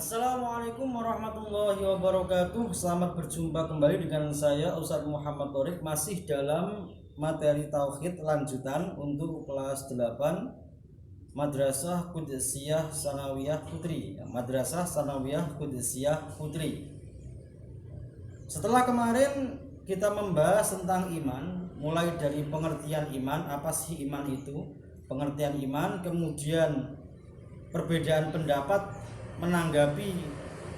Assalamualaikum warahmatullahi wabarakatuh. Selamat berjumpa kembali dengan saya Ustadz Muhammad Thorik, masih dalam materi tauhid lanjutan untuk kelas 8 Madrasah Qudsiyah Sanawiyah Putri. Madrasah Sanawiyah Qudsiyah Putri. Setelah kemarin kita membahas tentang iman, mulai dari pengertian iman, apa sih iman itu, pengertian iman, kemudian perbedaan pendapat menanggapi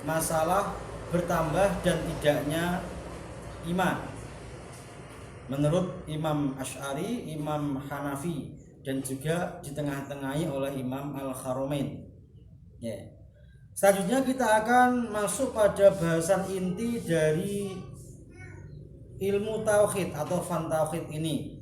masalah bertambah dan tidaknya iman menurut Imam Asy'ari, Imam Hanafi, dan juga di tengah-tengahi oleh Imam Al-Haramain. Selanjutnya kita akan masuk pada bahasan inti dari ilmu tauhid atau fan tauhid ini.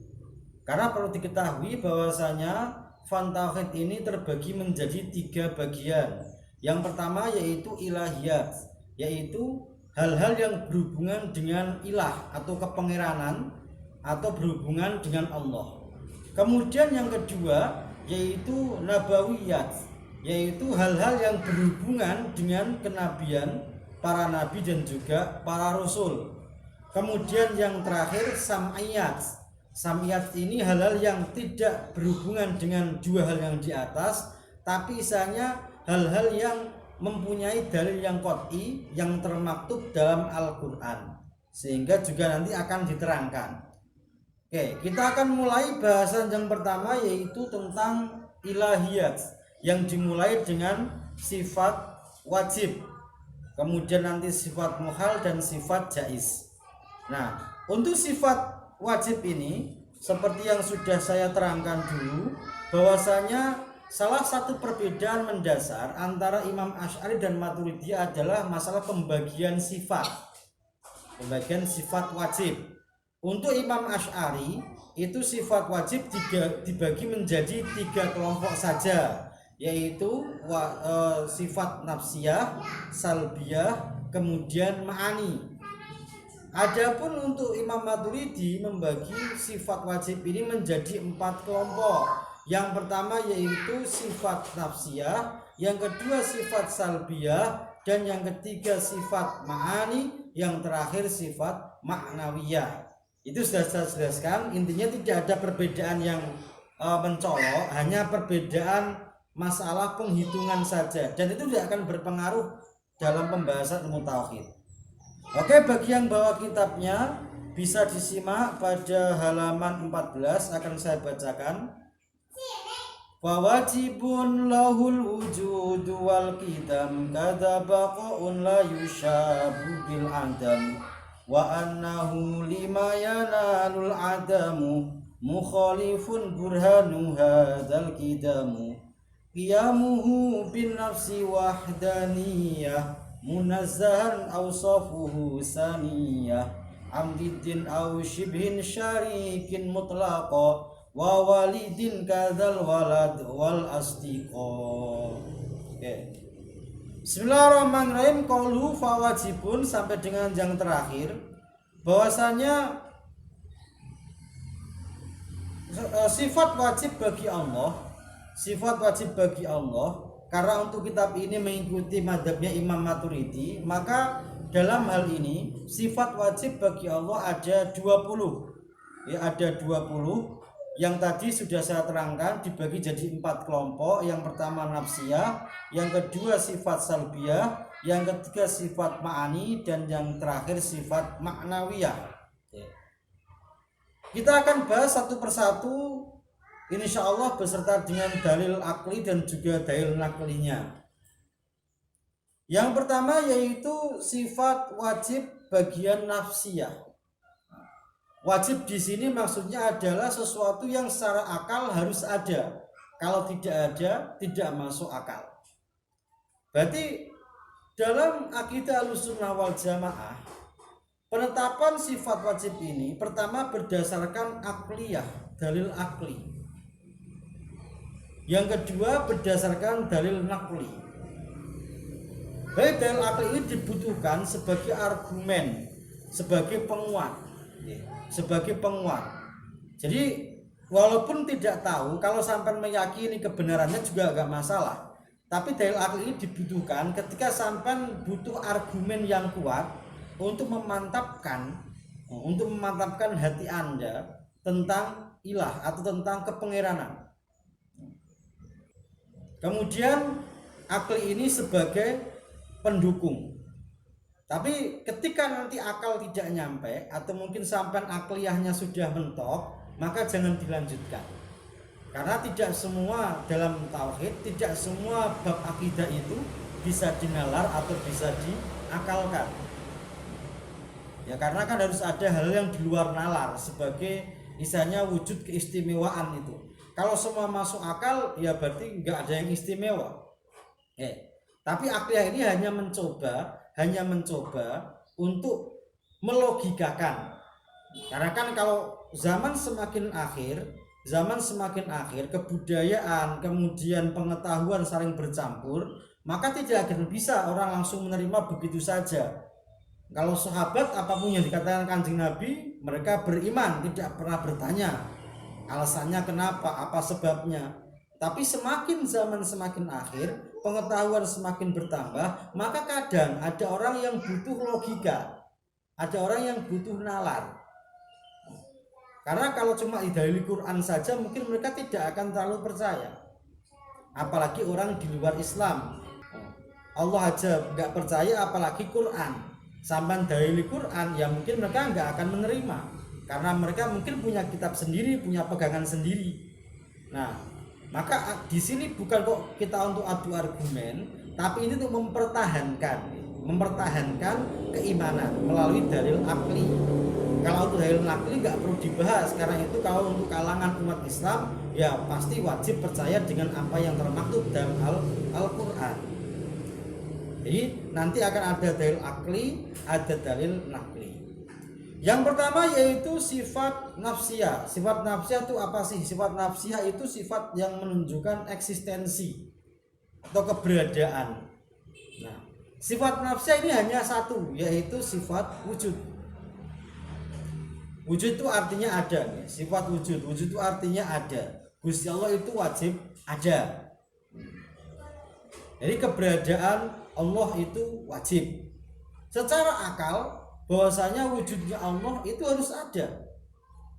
Karena perlu diketahui bahwasanya fan tauhid ini terbagi menjadi 3 bagian. Yang pertama yaitu ilahiyat, yaitu hal-hal yang berhubungan dengan ilah atau kepangeranan atau berhubungan dengan Allah. Kemudian yang kedua yaitu nabawiyat, yaitu hal-hal yang berhubungan dengan kenabian, para nabi dan juga para rasul. Kemudian yang terakhir sam'iyat. Sam'iyat ini hal-hal yang tidak berhubungan dengan 2 hal yang di atas, tapi misalnya hal-hal yang mempunyai dalil yang qat'i yang termaktub dalam Al-Quran, sehingga juga nanti akan diterangkan. Oke, kita akan mulai bahasan yang pertama yaitu tentang ilahiyat, yang dimulai dengan sifat wajib, kemudian nanti sifat muhal dan sifat jaiz. Nah, untuk sifat wajib ini seperti yang sudah saya terangkan dulu, bahwasanya salah satu perbedaan mendasar antara Imam Asy'ari dan Maturidi adalah masalah pembagian sifat. Pembagian sifat wajib. Untuk Imam Asy'ari itu sifat wajib dibagi menjadi 3 kelompok saja, yaitu sifat nafsiyah, salbiyah, kemudian ma'ani. Adapun untuk Imam Maturidi membagi sifat wajib ini menjadi 4 kelompok. Yang pertama yaitu sifat nafsiyah, yang kedua sifat salbiyah, dan yang ketiga sifat ma'ani, yang terakhir sifat ma'nawiyah. Itu sudah saya jelaskan. Intinya tidak ada perbedaan yang mencolok, hanya perbedaan masalah penghitungan saja, dan itu tidak akan berpengaruh dalam pembahasan ilmu tauhid. Oke, bagi yang bawa kitabnya bisa disimak pada halaman 14, akan saya bacakan. Wajibun lahul wujud wal qidam kadza baqaun la yushabu bil adam wa annahu lima yanalul adamu mukhalifun burhanu hadzal qidamu qiyamuhu bin nafsi wahdaniyah munazzahan awsafuhu saniyah amdidin aw shibhin syarikin mutlaqa wa walidin kadzal walad wal asdiqa. Oke. Bismillahirrahmanirrahim. Qaulu fawajibun sampai dengan yang terakhir, bahwasanya sifat wajib bagi Allah, sifat wajib bagi Allah. Karena untuk kitab ini mengikuti madhabnya Imam Maturidi, maka dalam hal ini sifat wajib bagi Allah ada 20. Ya, ada 20 yang tadi sudah saya terangkan, dibagi jadi 4 kelompok. Yang pertama nafsiyah, yang kedua sifat salbiyah, yang ketiga sifat ma'ani, dan yang terakhir sifat ma'nawiyah. Kita akan bahas satu persatu insya Allah beserta dengan dalil akli dan juga dalil naklinya. Yang pertama yaitu sifat wajib bagian nafsiyah. Wajib di sini maksudnya adalah sesuatu yang secara akal harus ada. Kalau tidak ada, tidak masuk akal. Berarti dalam akidah Ahlussunnah wal Jamaah, penetapan sifat wajib ini pertama berdasarkan akliyah, dalil akli. Yang kedua berdasarkan dalil nakli. Baik, dalil akli ini dibutuhkan sebagai argumen, sebagai penguat. Jadi walaupun tidak tahu, kalau sampai meyakini kebenarannya juga agak masalah. Tapi dalil akli ini dibutuhkan ketika sampean butuh argumen yang kuat untuk memantapkan hati Anda tentang ilah atau tentang kepengeranan. Kemudian akli ini sebagai pendukung. Tapi ketika nanti akal tidak nyampe atau mungkin sampai akliyahnya sudah mentok, maka jangan dilanjutkan. Karena tidak semua dalam tauhid, tidak semua bab akidah itu bisa dinalar atau bisa diakalkan. Ya karena kan harus ada hal yang di luar nalar sebagai misalnya wujud keistimewaan itu. Kalau semua masuk akal ya berarti nggak ada yang istimewa. Tapi akliyah ini hanya mencoba untuk melogikakan. Karena kan kalau zaman semakin akhir, kebudayaan kemudian pengetahuan saling bercampur, maka tidak akan bisa orang langsung menerima begitu saja. Kalau sahabat apapun yang dikatakan Kanjeng Nabi, mereka beriman, tidak pernah bertanya alasannya kenapa, apa sebabnya. Tapi semakin zaman semakin akhir, pengetahuan semakin bertambah, maka kadang ada orang yang butuh logika, ada orang yang butuh nalar. Karena kalau cuma dalil Quran saja mungkin mereka tidak akan terlalu percaya. Apalagi orang di luar Islam. Allah aja nggak percaya apalagi Quran. Sampai dalil Quran ya mungkin mereka nggak akan menerima. Karena mereka mungkin punya kitab sendiri, punya pegangan sendiri. Nah, maka di sini bukan kok kita untuk adu argumen, tapi ini untuk mempertahankan keimanan melalui dalil akli. Kalau untuk dalil akli nggak perlu dibahas, karena itu kalau untuk kalangan umat Islam ya pasti wajib percaya dengan apa yang termaktub dalam Al-Quran. Jadi nanti akan ada dalil akli, ada dalil nakli. Yang pertama yaitu sifat nafsiyah. Sifat nafsiyah itu apa sih? Sifat nafsiyah itu sifat yang menunjukkan eksistensi atau keberadaan. Nah, sifat nafsiyah ini hanya satu, yaitu sifat wujud. Wujud itu artinya ada. Sifat wujud itu artinya ada. Gusti Allah itu wajib ada. Jadi keberadaan Allah itu wajib. Secara akal bahwasanya wujudnya Allah itu harus ada,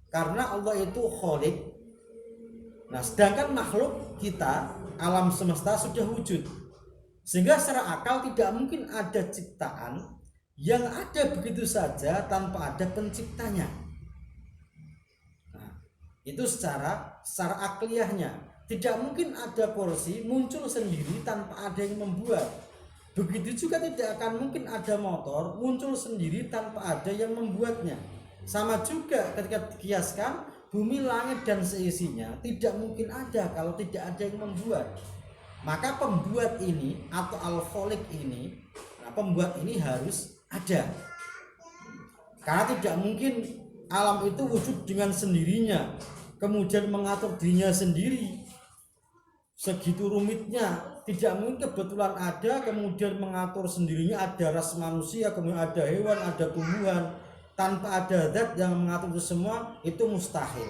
karena Allah itu Khalik. Nah, sedangkan makhluk kita alam semesta sudah wujud, sehingga secara akal tidak mungkin ada ciptaan yang ada begitu saja tanpa ada penciptanya. Nah, itu secara akliyahnya tidak mungkin ada kursi muncul sendiri tanpa ada yang membuat. Begitu juga tidak akan mungkin ada motor muncul sendiri tanpa ada yang membuatnya. Sama juga ketika dikiaskan bumi, langit dan seisinya tidak mungkin ada kalau tidak ada yang membuat. Maka pembuat ini atau al-khaliq ini, pembuat ini harus ada. Karena tidak mungkin alam itu wujud dengan sendirinya kemudian mengatur dirinya sendiri. Segitu rumitnya, tidak mungkin kebetulan ada kemudian mengatur sendirinya, ada ras manusia, kemudian ada hewan, ada tumbuhan, tanpa ada zat yang mengatur itu semua, itu mustahil.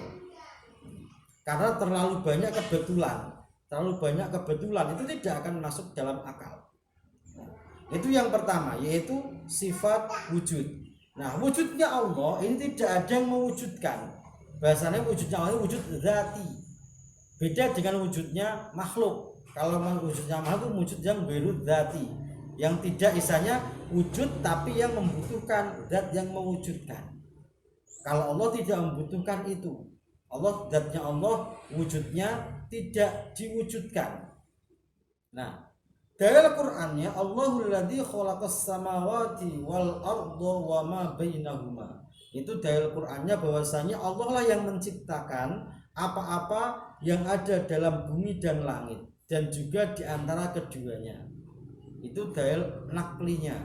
Karena terlalu banyak kebetulan itu tidak akan masuk dalam akal. Itu yang pertama, yaitu sifat wujud. Nah, wujudnya Allah ini tidak ada yang mewujudkan. Bahasanya wujudnya Allah wujud zati. Beda dengan wujudnya makhluk. Kalau wujudnya makhluk itu wujud yang berwujud zati, yang tidak isanya wujud tapi yang membutuhkan zat yang mewujudkan. Kalau Allah tidak membutuhkan itu, Allah zatnya Allah wujudnya tidak diwujudkan. Nah, dalam Qur'annya Allahul ladzi khalaqas samawati wal arda wa ma bainahuma. Itu dalil Qur'annya bahwasanya Allah lah yang menciptakan apa-apa yang ada dalam bumi dan langit dan juga di antara keduanya. Itu dalil naklinya.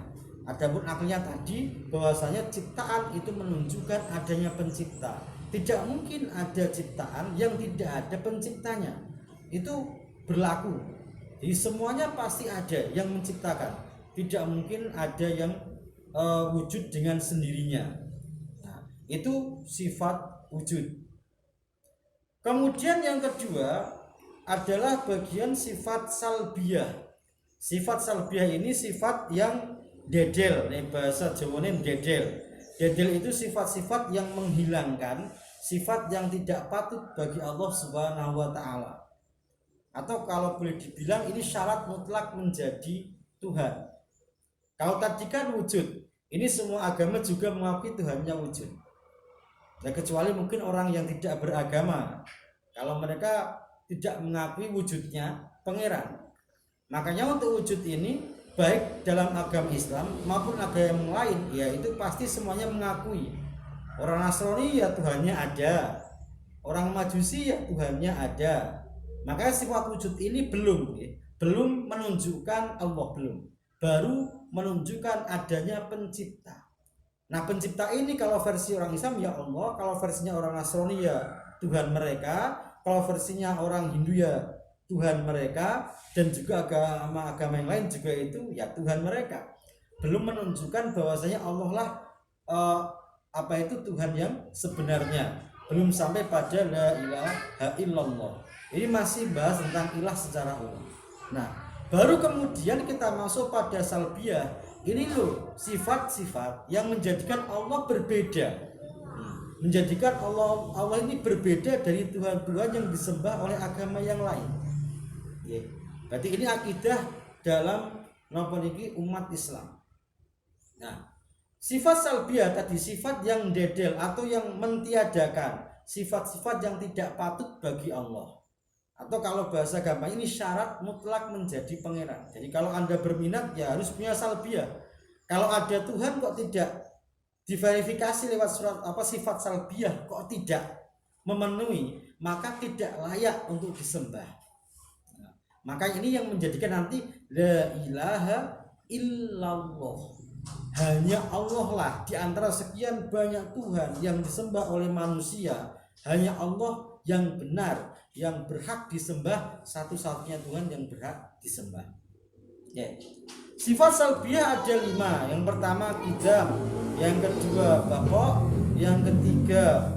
Adapun naklinya tadi bahwasanya ciptaan itu menunjukkan adanya pencipta. Tidak mungkin ada ciptaan yang tidak ada penciptanya. Itu berlaku. Jadi semuanya pasti ada yang menciptakan. Tidak mungkin ada yang wujud dengan sendirinya. Nah, itu sifat wujud. Kemudian yang kedua adalah bagian sifat salbiyah. Sifat salbiyah ini sifat yang dedel, bahasa Jawane dedel. Dedel itu sifat-sifat yang menghilangkan, sifat yang tidak patut bagi Allah Subhanahu wa taala. Atau kalau boleh dibilang ini syarat mutlak menjadi Tuhan. Kalau tadi kan wujud, ini semua agama juga mengakui Tuhannya wujud. Ya, kecuali mungkin orang yang tidak beragama, kalau mereka tidak mengakui wujudnya pangeran. Makanya untuk wujud ini baik dalam agama Islam maupun agama yang lain, ya itu pasti semuanya mengakui. Orang Nasrani ya Tuhannya ada, orang Majusi ya Tuhannya ada. Makanya sifat wujud ini belum menunjukkan Allah, baru menunjukkan adanya pencipta. Nah pencipta ini kalau versi orang Islam ya Allah, kalau versinya orang Nasrani ya Tuhan mereka, kalau versinya orang Hindu ya Tuhan mereka, dan juga agama-agama yang lain juga itu ya Tuhan mereka. Belum menunjukkan bahwasanya Allah lah Tuhan yang sebenarnya. Belum sampai pada la ilaha illallah. Ini masih bahas tentang ilah secara umum. Nah, baru kemudian kita masuk pada salbiyah. Ini loh sifat-sifat yang menjadikan Allah berbeda, menjadikan Allah ini berbeda dari Tuhan-Tuhan yang disembah oleh agama yang lain. Berarti ini akidah dalam umat Islam. Nah, sifat salbiyah tadi sifat yang dedel atau yang mentiadakan, sifat-sifat yang tidak patut bagi Allah. Atau kalau bahasa agama ini syarat mutlak menjadi pangeran. Jadi kalau Anda berminat ya harus punya salbiyah. Kalau ada Tuhan kok tidak diverifikasi lewat surat sifat salbiyah kok tidak memenuhi, maka tidak layak untuk disembah. Nah, maka ini yang menjadikan nanti la ilaha illallah. Hanya Allah lah di antara sekian banyak Tuhan yang disembah oleh manusia, hanya Allah yang benar, yang berhak disembah, satu-satunya Tuhan yang berhak disembah. Sifat salbiyah ada 5. Yang pertama qidam, yang kedua baqa, yang ketiga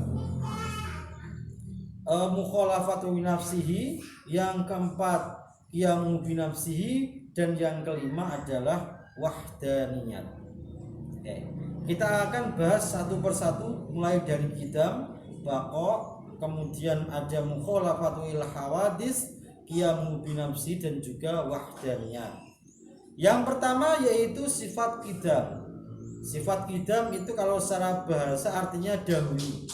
mukhalafatu nafsihi, yang keempat qiyamu bi nafsihi, dan yang kelima adalah wahdaniyat. Kita akan bahas satu persatu mulai dari qidam, baqa, kemudian ada mukhalafatul hawadis, qiyamu bi nafsi, dan juga wahdaniyah. Yang pertama yaitu sifat qidam. Sifat qidam itu kalau secara bahasa artinya dahulu.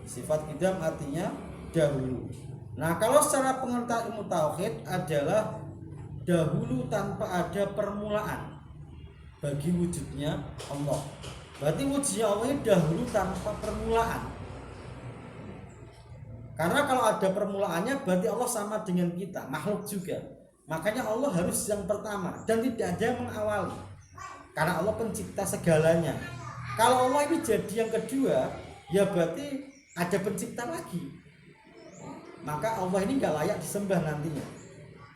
Sifat qidam artinya dahulu. Nah, kalau secara pengertian ilmu tauhid adalah dahulu tanpa ada permulaan bagi wujudnya Allah. Berarti wujudnya Allah ini dahulu tanpa permulaan. Karena kalau ada permulaannya berarti Allah sama dengan kita, makhluk juga. Makanya Allah harus yang pertama dan tidak ada yang mengawali. Karena Allah pencipta segalanya. Kalau Allah ini jadi yang kedua, ya berarti ada pencipta lagi. Maka Allah ini nggak layak disembah nantinya.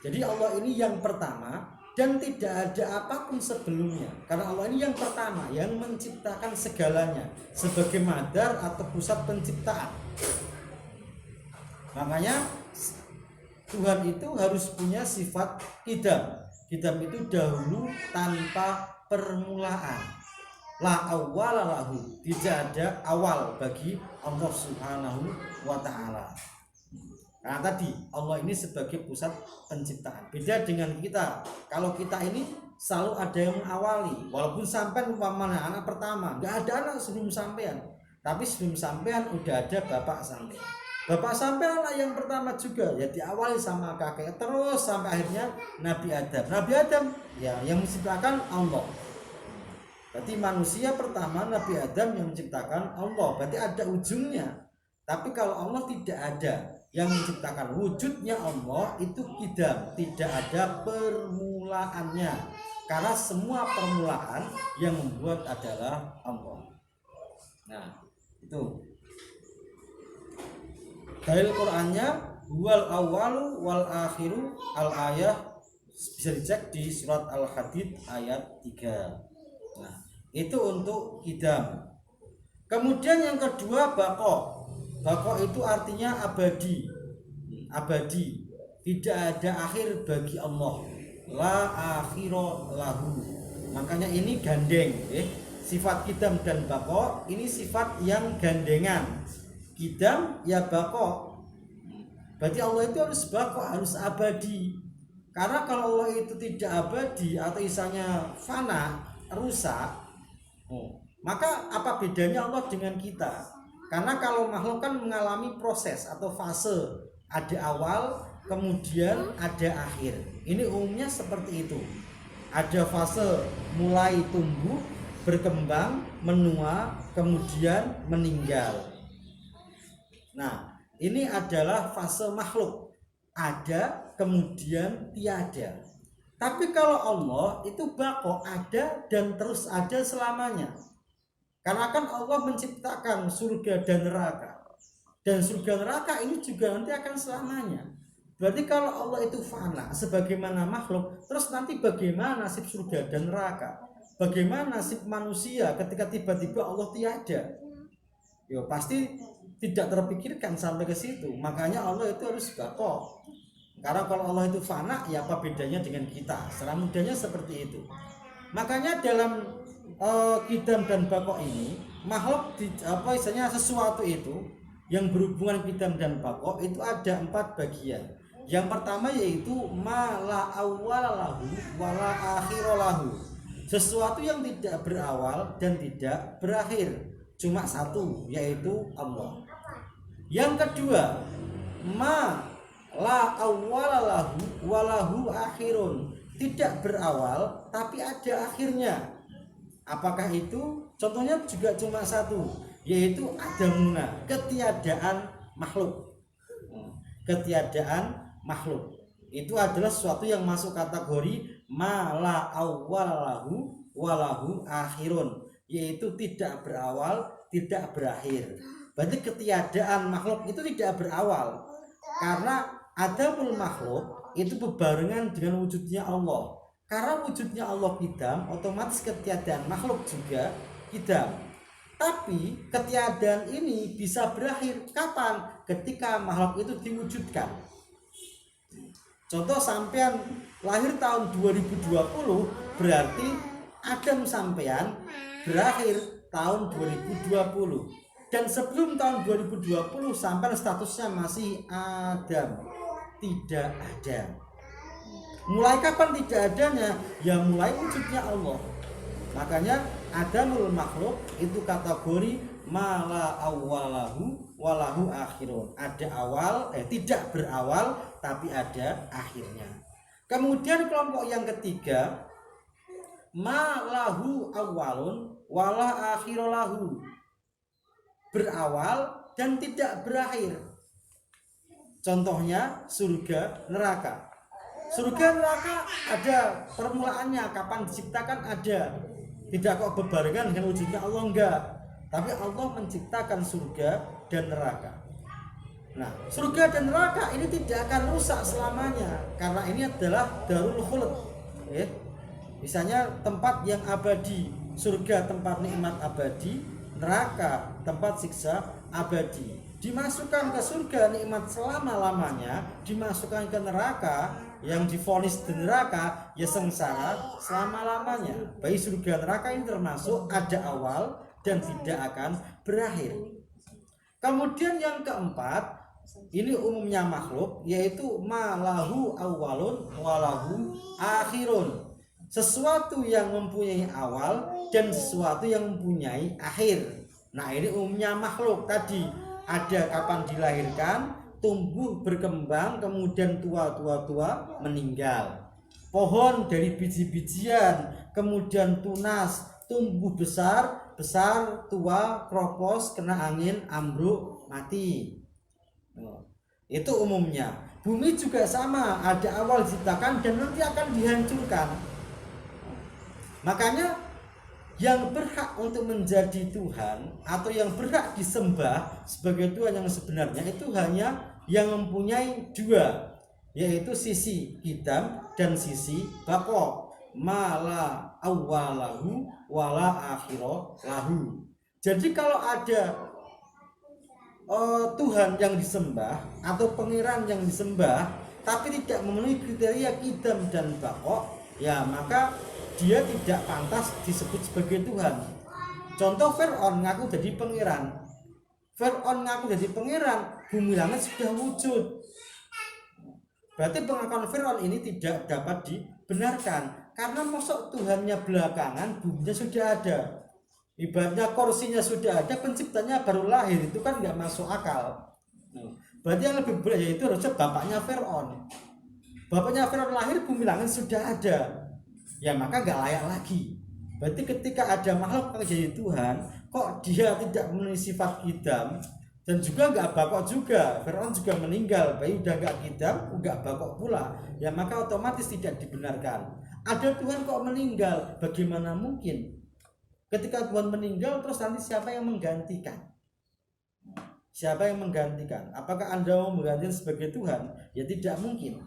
Jadi Allah ini yang pertama dan tidak ada apapun sebelumnya. Karena Allah ini yang pertama yang menciptakan segalanya sebagai madar atau pusat penciptaan. Makanya Tuhan itu harus punya sifat qidam. Qidam itu dahulu tanpa permulaan. La awwala lahu, tidak ada awal bagi Allah Subhanahu wa taala. Nah tadi Allah ini sebagai pusat penciptaan. Beda dengan kita. Kalau kita ini selalu ada yang mengawali. Walaupun sampean umpamanya anak pertama, enggak ada anak sebelum sampean. Tapi sebelum sampean udah ada bapak sampean. Bapak sampean lah yang pertama juga, ya diawali sama kakek terus sampai akhirnya Nabi Adam. Nabi Adam ya yang menciptakan Allah. Berarti manusia pertama Nabi Adam yang menciptakan Allah. Berarti ada ujungnya. Tapi kalau Allah tidak ada yang menciptakan, wujudnya Allah itu tidak ada permulaannya. Karena semua permulaan yang membuat adalah Allah. Nah, itu dalil Qur'annya wal awalu wal akhiru al ayah, bisa dicek di surat Al-Hadid ayat 3. Nah, itu untuk qidam. Kemudian yang kedua baqa. Baqa itu artinya abadi. Abadi. tidak ada akhir bagi Allah. La akhiro lahu. Makanya ini gandeng, sifat kidam dan bako ini sifat yang gandengan. Kidam ya bako. Berarti Allah itu harus bako, harus abadi. Karena kalau Allah itu tidak abadi atau isanya fana, rusak, maka apa bedanya Allah dengan kita? Karena kalau makhluk kan mengalami proses atau fase, ada awal, kemudian ada akhir. Ini umumnya seperti itu. Ada fase mulai tumbuh, berkembang, menua, kemudian meninggal. Nah, ini adalah fase makhluk. Ada, kemudian tiada. Tapi kalau Allah itu bako, ada dan terus ada selamanya. Karena kan Allah menciptakan surga dan neraka. Dan surga neraka ini juga nanti akan selamanya. Berarti kalau Allah itu fana sebagaimana makhluk, terus nanti bagaimana nasib surga dan neraka? Bagaimana nasib manusia ketika tiba-tiba Allah tiada? Ya pasti tidak terpikirkan sampai ke situ. Makanya Allah itu harus bako. Karena kalau Allah itu fana, ya apa bedanya dengan kita? Secara mudahnya seperti itu. Makanya dalam kidam dan bako ini, makhluk istilahnya sesuatu itu yang berhubungan kidam dan bako itu ada 4 bagian. Yang pertama yaitu ma la awwala lahu wa la akhira lahu. Sesuatu yang tidak berawal dan tidak berakhir, cuma satu, yaitu Allah. Yang kedua, ma la awwala lahu wa lahu akhirun. Tidak berawal tapi ada akhirnya. Apakah itu? Contohnya juga cuma satu, yaitu adamuna, ketiadaan makhluk. Ketiadaan makhluk itu adalah sesuatu yang masuk kategori ma la awwalahu walahu akhirun, yaitu tidak berawal, tidak berakhir. Berarti ketiadaan makhluk itu tidak berawal. Karena adamul makhluk itu berbarengan dengan wujudnya Allah. Karena wujudnya Allah kidam, otomatis ketiadaan makhluk juga kidam. Tapi ketiadaan ini bisa berakhir kapan? Ketika makhluk itu diwujudkan. Contoh, sampean lahir tahun 2020, berarti Adam sampean berakhir tahun 2020. Dan sebelum tahun 2020 sampean statusnya masih Adam, tidak ada. Mulai kapan tidak adanya? Ya mulai wujudnya Allah. Makanya adamul makhluk itu kategori ma la awwalahu walahu akhirun. Ada awal, tidak berawal tapi ada akhirnya. Kemudian kelompok yang ketiga, ma lahu awwalun wala akhirulahu. Berawal dan tidak berakhir. Contohnya surga, neraka. Surga neraka ada permulaannya, kapan diciptakan ada. Tidak kok berbarengan dengan wujudnya Allah, enggak. Tapi Allah menciptakan surga dan neraka. Nah, surga dan neraka ini tidak akan rusak selamanya, karena ini adalah darul khuld. Misalnya tempat yang abadi. Surga tempat nikmat abadi, neraka tempat siksa abadi. Dimasukkan ke surga nikmat selama-lamanya, dimasukkan ke neraka yang divonis di neraka ya sengsara selama-lamanya. Baik surga neraka ini termasuk ada awal dan tidak akan berakhir. Kemudian yang keempat, ini umumnya makhluk, yaitu ma lahu awwalun walahu akhirun. Sesuatu yang mempunyai awal dan sesuatu yang mempunyai akhir. Nah, ini umumnya makhluk tadi. Ada kapan dilahirkan, tumbuh, berkembang, kemudian tua, meninggal. Pohon dari biji-bijian, kemudian tunas, tumbuh besar, tua, kropos, kena angin, ambruk, mati. Itu umumnya. Bumi juga sama, ada awal diciptakan dan nanti akan dihancurkan. Makanya yang berhak untuk menjadi Tuhan atau yang berhak disembah sebagai Tuhan yang sebenarnya itu hanya yang mempunyai dua, yaitu sisi kidam dan sisi bako. Mala awwalahu wala akhiralahu. Jadi kalau ada Tuhan yang disembah atau pangeran yang disembah, tapi tidak memenuhi kriteria qidam dan baqo, ya maka dia tidak pantas disebut sebagai Tuhan. Contoh Fir'aun ngaku jadi pangeran. Fir'aun ngaku jadi pangeran, bumi langit sudah wujud. Berarti pengakuan Fir'aun ini tidak dapat dibenarkan, karena masuk Tuhannya belakangan, buminya sudah ada. Ibaratnya kursinya sudah ada, penciptanya baru lahir, itu kan nggak masuk akal. Berarti yang lebih berat yaitu harusnya bapaknya Fir'aun. Bapaknya Fir'aun lahir, bumi langit sudah ada, ya maka nggak layak lagi. Berarti ketika ada makhluk yang jadi Tuhan, kok dia tidak memiliki sifat qidam dan juga nggak bakok juga. Fir'aun juga meninggal, bayi udah nggak qidam, nggak bakok pula, ya maka otomatis tidak dibenarkan. Ada Tuhan kok meninggal, bagaimana mungkin? Ketika Tuhan meninggal, terus nanti siapa yang menggantikan? Siapa yang menggantikan? Apakah Anda mau menggantikan sebagai Tuhan? Ya tidak mungkin.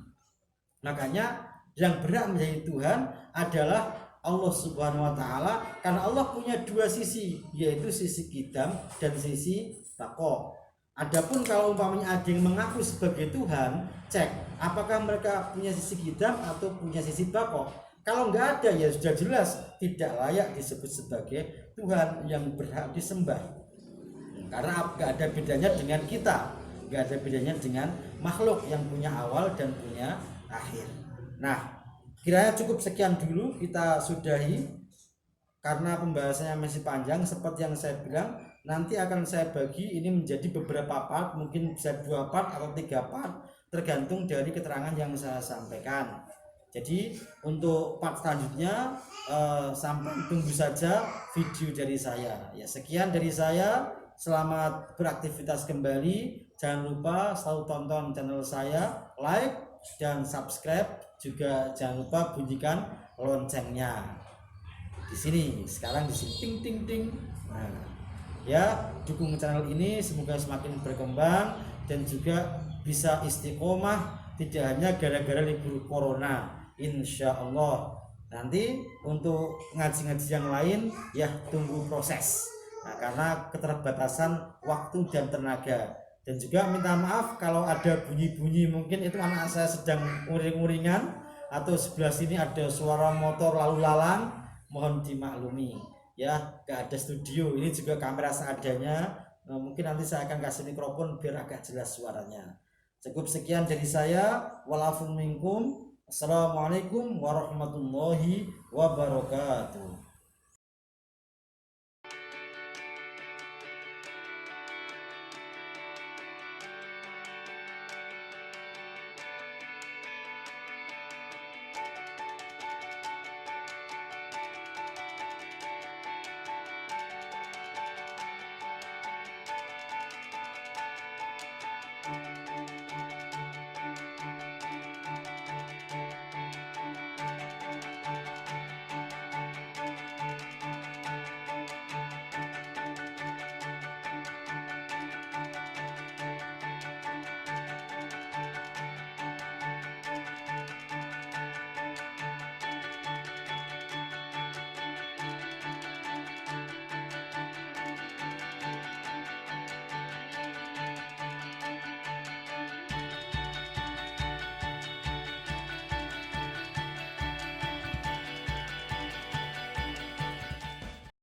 Makanya yang berhak menjadi Tuhan adalah Allah Subhanahu wa taala, karena Allah punya dua sisi, yaitu sisi qidam dan sisi baqo. Adapun kalau umpamanya ada yang mengaku sebagai Tuhan, cek apakah mereka punya sisi qidam atau punya sisi baqo. Kalau nggak ada, ya sudah jelas tidak layak disebut sebagai Tuhan yang berhak disembah. Karena nggak ada bedanya dengan kita, nggak ada bedanya dengan makhluk yang punya awal dan punya akhir. Nah, kiranya cukup sekian dulu, kita sudahi karena pembahasannya masih panjang. Seperti yang saya bilang, nanti akan saya bagi ini menjadi beberapa part, mungkin bisa 2 part atau 3 part, tergantung dari keterangan yang saya sampaikan. Jadi untuk part selanjutnya sampai tunggu saja video dari saya. Ya, sekian dari saya. Selamat beraktivitas kembali. Jangan lupa selalu tonton channel saya, like dan subscribe, juga jangan lupa bunyikan loncengnya. Di sini, sekarang di sini ting ting ting. Nah, ya dukung channel ini semoga semakin berkembang dan juga bisa istiqomah, tidak hanya gara-gara libur corona. Insya Allah nanti untuk ngaji-ngaji yang lain ya tunggu proses. Nah, karena keterbatasan waktu dan tenaga. Dan juga minta maaf kalau ada bunyi-bunyi, mungkin itu anak saya sedang uring-uringan atau sebelah sini ada suara motor lalu lalang, mohon dimaklumi ya, gak ada studio, ini juga kamera seadanya. Mungkin nanti saya akan kasih mikrofon biar agak jelas suaranya. Cukup sekian dari saya, walaupun minkum. Assalamualaikum warahmatullahi wabarakatuh.